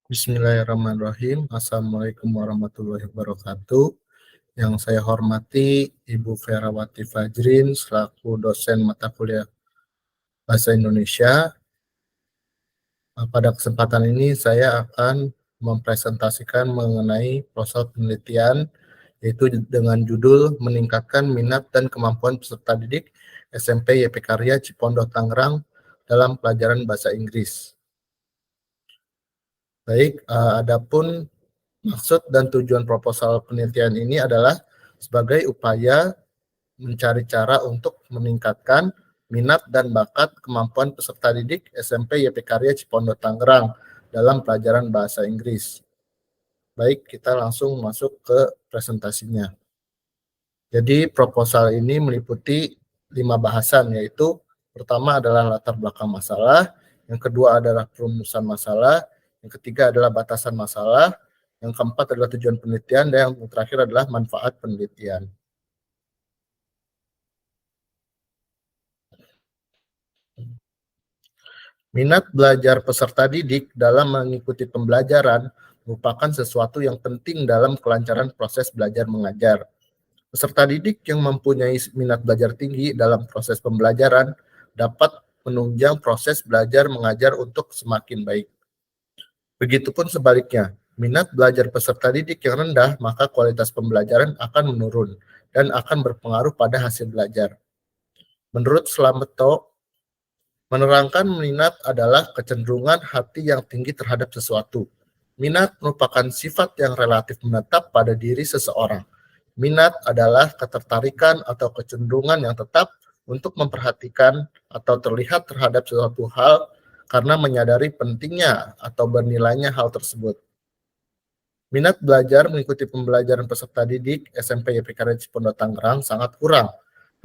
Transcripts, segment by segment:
Bismillahirrahmanirrahim. Assalamualaikum warahmatullahi wabarakatuh. Yang saya hormati Ibu Ferawati Fajrin selaku dosen mata kuliah Bahasa Indonesia. Pada kesempatan ini saya akan mempresentasikan mengenai proposal penelitian yaitu dengan judul meningkatkan minat dan kemampuan peserta didik SMP YP Karya Cipondo Tangerang dalam pelajaran bahasa Inggris. Baik, adapun maksud dan tujuan proposal penelitian ini adalah sebagai upaya mencari cara untuk meningkatkan minat dan bakat kemampuan peserta didik SMP YP Karya Cipondo Tangerang dalam pelajaran bahasa Inggris. Baik, kita langsung masuk ke presentasinya. Jadi proposal ini meliputi 5 bahasan, yaitu pertama adalah latar belakang masalah, yang kedua adalah perumusan masalah, yang ketiga adalah batasan masalah, yang keempat adalah tujuan penelitian, dan yang terakhir adalah manfaat penelitian. Minat belajar peserta didik dalam mengikuti pembelajaran merupakan sesuatu yang penting dalam kelancaran proses belajar mengajar. Peserta didik yang mempunyai minat belajar tinggi dalam proses pembelajaran dapat menunjang proses belajar mengajar untuk semakin baik. Begitupun sebaliknya, minat belajar peserta didik yang rendah, maka kualitas pembelajaran akan menurun dan akan berpengaruh pada hasil belajar. Menurut Slameto, menerangkan minat adalah kecenderungan hati yang tinggi terhadap sesuatu. Minat merupakan sifat yang relatif menetap pada diri seseorang. Minat adalah ketertarikan atau kecenderungan yang tetap untuk memperhatikan atau terlihat terhadap sesuatu hal karena menyadari pentingnya atau bernilainya hal tersebut. Minat belajar mengikuti pembelajaran peserta didik SMP YPK Cipondo Tangerang sangat kurang.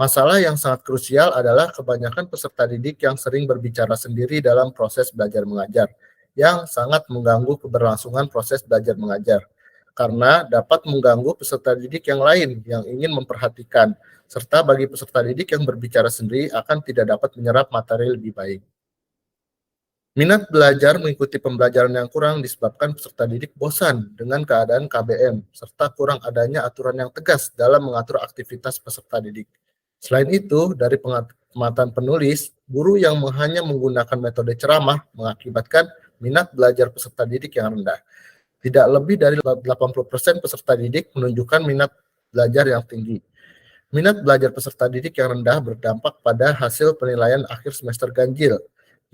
Masalah yang sangat krusial adalah kebanyakan peserta didik yang sering berbicara sendiri dalam proses belajar mengajar, yang sangat mengganggu keberlangsungan proses belajar mengajar, karena dapat mengganggu peserta didik yang lain yang ingin memperhatikan, serta bagi peserta didik yang berbicara sendiri akan tidak dapat menyerap materi lebih baik. Minat belajar mengikuti pembelajaran yang kurang disebabkan peserta didik bosan dengan keadaan KBM, serta kurang adanya aturan yang tegas dalam mengatur aktivitas peserta didik. Selain itu, dari pengamatan penulis, guru yang hanya menggunakan metode ceramah mengakibatkan minat belajar peserta didik yang rendah. Tidak lebih dari 80% peserta didik menunjukkan minat belajar yang tinggi. Minat belajar peserta didik yang rendah berdampak pada hasil penilaian akhir semester ganjil,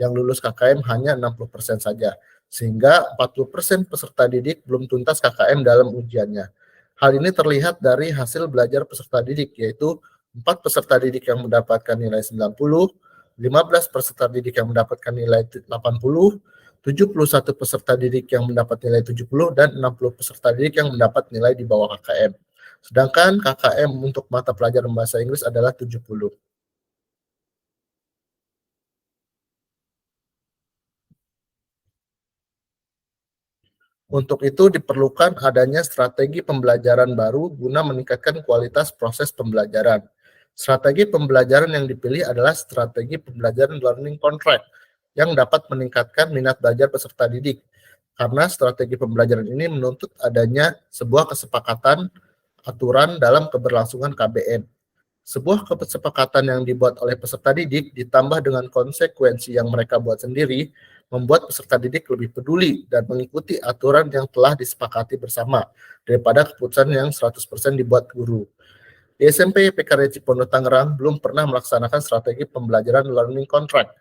yang lulus KKM hanya 60% saja, sehingga 40% peserta didik belum tuntas KKM dalam ujiannya. Hal ini terlihat dari hasil belajar peserta didik, yaitu 4 peserta didik yang mendapatkan nilai 90, 15 peserta didik yang mendapatkan nilai 80, 71 peserta didik yang mendapat nilai 70, dan 60 peserta didik yang mendapat nilai di bawah KKM. Sedangkan KKM untuk mata pelajaran bahasa Inggris adalah 70. Untuk itu diperlukan adanya strategi pembelajaran baru guna meningkatkan kualitas proses pembelajaran. Strategi pembelajaran yang dipilih adalah strategi pembelajaran learning contract yang dapat meningkatkan minat belajar peserta didik. Karena strategi pembelajaran ini menuntut adanya sebuah kesepakatan aturan dalam keberlangsungan KBM. Sebuah kesepakatan yang dibuat oleh peserta didik ditambah dengan konsekuensi yang mereka buat sendiri, membuat peserta didik lebih peduli dan mengikuti aturan yang telah disepakati bersama, daripada keputusan yang 100% dibuat guru. Di SMP PKRI Cipondo Tangerang belum pernah melaksanakan strategi pembelajaran learning contract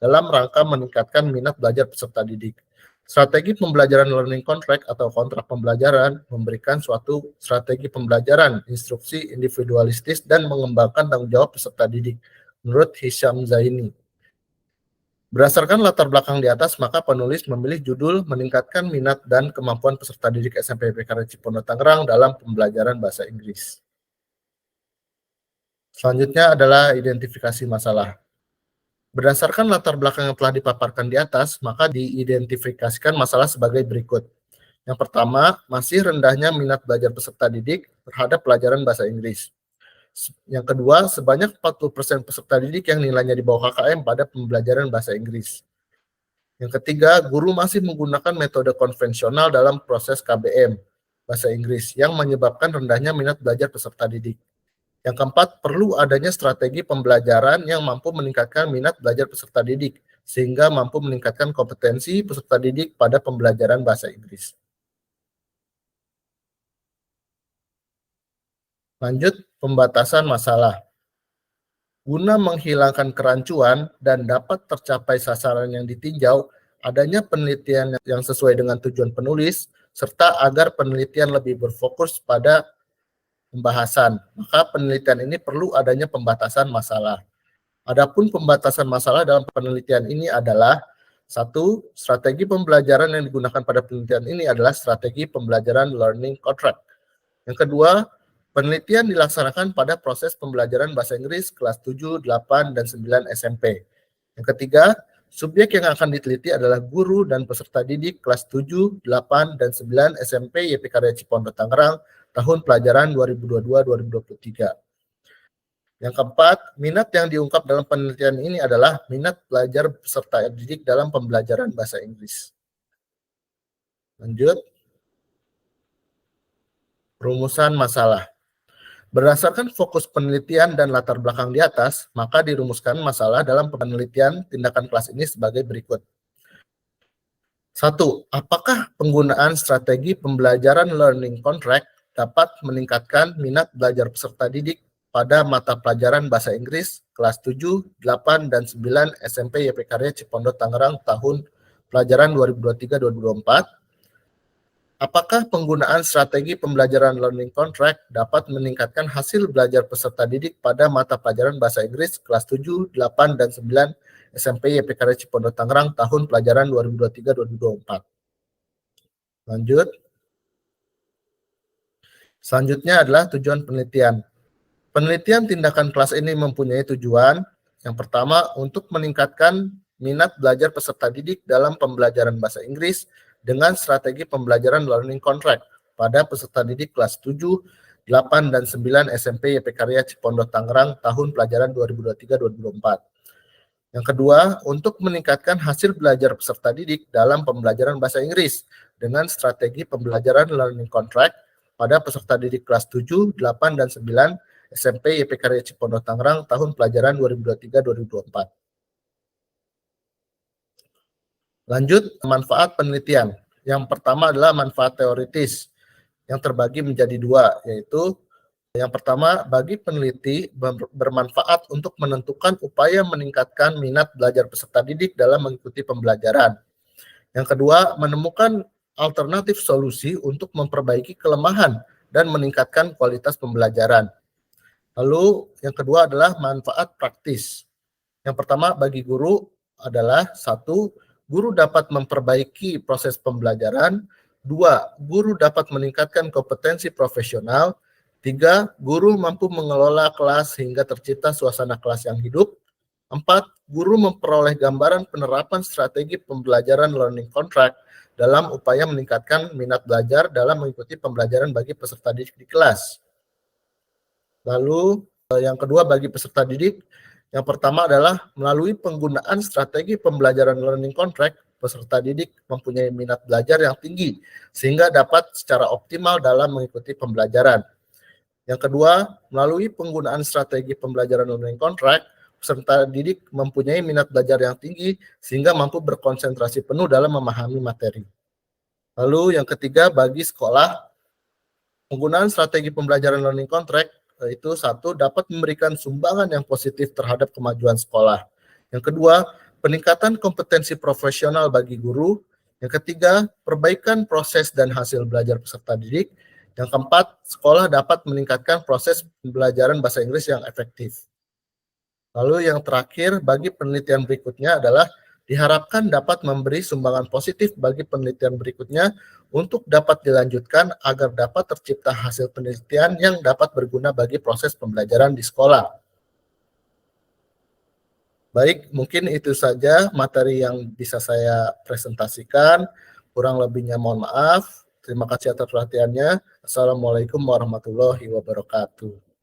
dalam rangka meningkatkan minat belajar peserta didik. Strategi pembelajaran learning contract atau kontrak pembelajaran memberikan suatu strategi pembelajaran, instruksi individualistis, dan mengembangkan tanggung jawab peserta didik, menurut Hisham Zaini. Berdasarkan latar belakang di atas, maka penulis memilih judul meningkatkan minat dan kemampuan peserta didik SMP PKRI Cipondo Tangerang dalam pembelajaran bahasa Inggris. Selanjutnya adalah identifikasi masalah. Berdasarkan latar belakang yang telah dipaparkan di atas, maka diidentifikasikan masalah sebagai berikut. Yang pertama, masih rendahnya minat belajar peserta didik terhadap pelajaran bahasa Inggris. Yang kedua, sebanyak 40% peserta didik yang nilainya di bawah KKM pada pembelajaran bahasa Inggris. Yang ketiga, guru masih menggunakan metode konvensional dalam proses KBM bahasa Inggris yang menyebabkan rendahnya minat belajar peserta didik. Yang keempat, perlu adanya strategi pembelajaran yang mampu meningkatkan minat belajar peserta didik, sehingga mampu meningkatkan kompetensi peserta didik pada pembelajaran bahasa Inggris. Lanjut, pembatasan masalah. Guna menghilangkan kerancuan dan dapat tercapai sasaran yang ditinjau, adanya penelitian yang sesuai dengan tujuan penulis, serta agar penelitian lebih berfokus pada pembahasan. Maka penelitian ini perlu adanya pembatasan masalah. Adapun pembatasan masalah dalam penelitian ini adalah satu, strategi pembelajaran yang digunakan pada penelitian ini adalah strategi pembelajaran learning contract. Yang kedua, penelitian dilaksanakan pada proses pembelajaran bahasa Inggris kelas 7, 8, dan 9 SMP. Yang ketiga, subjek yang akan diteliti adalah guru dan peserta didik kelas 7, 8, dan 9 SMP YP Karya Cipondo Tangerang tahun pelajaran 2022-2023. Yang keempat, minat yang diungkap dalam penelitian ini adalah minat belajar peserta didik dalam pembelajaran bahasa Inggris. Lanjut. Rumusan masalah. Berdasarkan fokus penelitian dan latar belakang di atas, maka dirumuskan masalah dalam penelitian tindakan kelas ini sebagai berikut. 1. Apakah penggunaan strategi pembelajaran learning contract dapat meningkatkan minat belajar peserta didik pada mata pelajaran bahasa Inggris kelas 7, 8, dan 9 SMP YP Karya Cipondo Tangerang tahun pelajaran 2023-2024? Apakah penggunaan strategi pembelajaran learning contract dapat meningkatkan hasil belajar peserta didik pada mata pelajaran bahasa Inggris kelas 7, 8, dan 9 SMP YP Karya Cipondo Tangerang tahun pelajaran 2023-2024? Lanjut. Selanjutnya adalah tujuan penelitian. Penelitian tindakan kelas ini mempunyai tujuan. Yang pertama, untuk meningkatkan minat belajar peserta didik dalam pembelajaran bahasa Inggris dengan strategi pembelajaran learning contract pada peserta didik kelas 7, 8, dan 9 SMP YP Karya Cipondo Tangerang tahun pelajaran 2023-2024. Yang kedua, untuk meningkatkan hasil belajar peserta didik dalam pembelajaran bahasa Inggris dengan strategi pembelajaran learning contract pada peserta didik kelas 7, 8, dan 9 SMP YP Karya Cipondo Tangerang tahun pelajaran 2023-2024. Lanjut, manfaat penelitian. Yang pertama adalah manfaat teoritis yang terbagi menjadi dua, yaitu yang pertama, bagi peneliti bermanfaat untuk menentukan upaya meningkatkan minat belajar peserta didik dalam mengikuti pembelajaran. Yang kedua, menemukan alternatif solusi untuk memperbaiki kelemahan dan meningkatkan kualitas pembelajaran. Lalu yang kedua adalah manfaat praktis. Yang pertama bagi guru adalah satu, guru dapat memperbaiki proses pembelajaran. Dua, guru dapat meningkatkan kompetensi profesional. Tiga, guru mampu mengelola kelas hingga tercipta suasana kelas yang hidup. Empat, guru memperoleh gambaran penerapan strategi pembelajaran learning contract dalam upaya meningkatkan minat belajar dalam mengikuti pembelajaran bagi peserta didik di kelas. Lalu yang kedua bagi peserta didik, yang pertama adalah melalui penggunaan strategi pembelajaran learning contract, peserta didik mempunyai minat belajar yang tinggi sehingga dapat secara optimal dalam mengikuti pembelajaran. Yang kedua, melalui penggunaan strategi pembelajaran learning contract, peserta didik mempunyai minat belajar yang tinggi sehingga mampu berkonsentrasi penuh dalam memahami materi. Lalu yang ketiga, bagi sekolah, penggunaan strategi pembelajaran learning contract itu satu, dapat memberikan sumbangan yang positif terhadap kemajuan sekolah. Yang kedua, peningkatan kompetensi profesional bagi guru. Yang ketiga, perbaikan proses dan hasil belajar peserta didik. Yang keempat, sekolah dapat meningkatkan proses pembelajaran bahasa Inggris yang efektif. Lalu yang terakhir, bagi penelitian berikutnya adalah diharapkan dapat memberi sumbangan positif bagi penelitian berikutnya untuk dapat dilanjutkan agar dapat tercipta hasil penelitian yang dapat berguna bagi proses pembelajaran di sekolah. Baik, mungkin itu saja materi yang bisa saya presentasikan. Kurang lebihnya mohon maaf. Terima kasih atas perhatiannya. Assalamualaikum warahmatullahi wabarakatuh.